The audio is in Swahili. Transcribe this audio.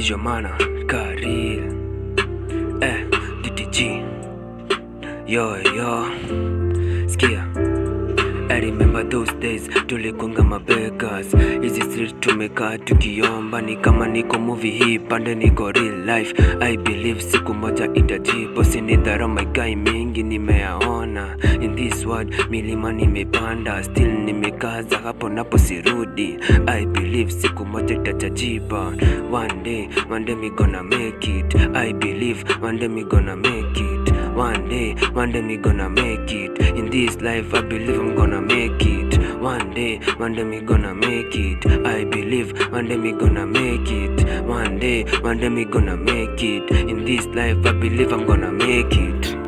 is your mana, Karil DTG. Yo, skia. I remember those days tulikunga mabeggars. Hizi street tumekaa tukiomba, ni kama niko movie hii pande niko real life. I believe siku moja itajipo, sinidhara my guy mingi nimeyaona. In this world milima nimepanda, still nimekaza hapo napo sirudi. I believe siku moja itajipa. One day me gonna make it. I believe one day me gonna make it. One day me gonna make it. In this life I believe I'm gonna make it. One day me gonna make it. I believe one day me gonna make it. One day me gonna make it. In this life I believe I'm gonna make it.